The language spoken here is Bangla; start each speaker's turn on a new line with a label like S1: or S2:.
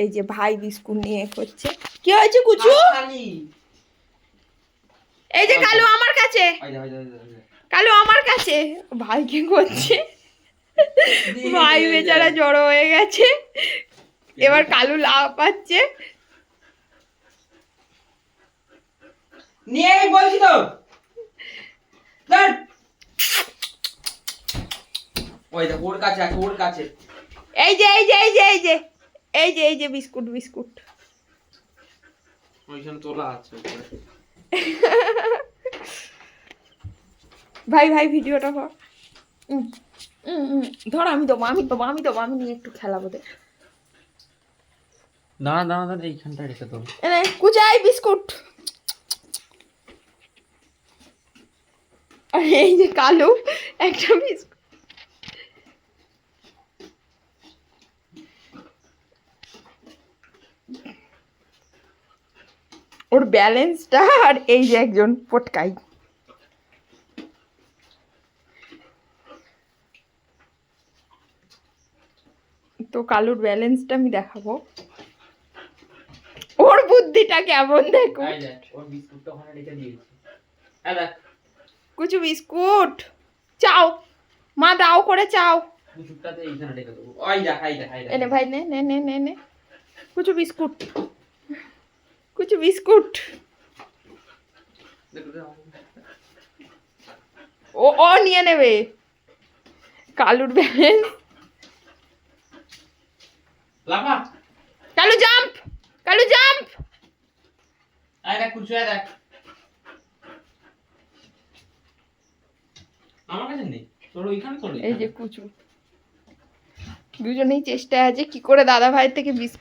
S1: এই যে ভাই বিস্কুট নিয়ে করছে। কি হয়েছে কুচু? এই যে কালু আমার কাছে, কালু আমার কাছে। ভাই কি করছে? ভাই বেচারা জড়ো হয়ে গেছে, এবার কালু লাফাচ্ছে।
S2: নিয়ে বলছি তো ওই দেখ ওর কাছে আছে, ওর কাছে।
S1: এই যে এই যে এই যে এই যে এই যে এই যে বিস্কুট বিস্কুট
S2: ওইখানে তোলা আছে।
S1: ভাই ভাই ভিডিওটা কর। ধর আমি দেবো আমি দেবো আমি দেবো, আমি নিয়ে একটু খেলাবো দে।
S2: দাঁড়া দাঁড়া দাঁড়া, এইখানটা রেখে দেবো।
S1: কুচাই বিস্কুট। আর এই যে কালু একটা বিস্কুট। ওর ব্যালেন্সটা আর এই যে একজন পটকাই। তো কালুর ব্যালেন্সটা আমি দেখাবো, ওর বুদ্ধিটা কেমন দেখো।
S2: ওর বিস্কুটটা ওখানে রেখে দিয়েছি।
S1: কুচু বিস্কুট চাও, মা দাও করে চাও।
S2: বিস্কুটটাতে এইখানে রেখে দেবো। ওই দেখ এই দেখ এই দেখ।
S1: এনে ভাই নে নে নে নে নে কুচু বিস্কুট, কুচু বিস্কুট। ও ও নিয়ে নেবে। কালুর ব্যালেন্স।
S2: লাফা
S1: কালু জাম্প, কালু জাম্প।
S2: আয় দেখ কুচু, আয় দেখ। আমার কাছে নেই, তোর ওইখানে তোর।
S1: এই যে কুচু দুজনেই চেষ্টায় আছে কি করে দাদা ভাইয়ের থেকে বিস্কুট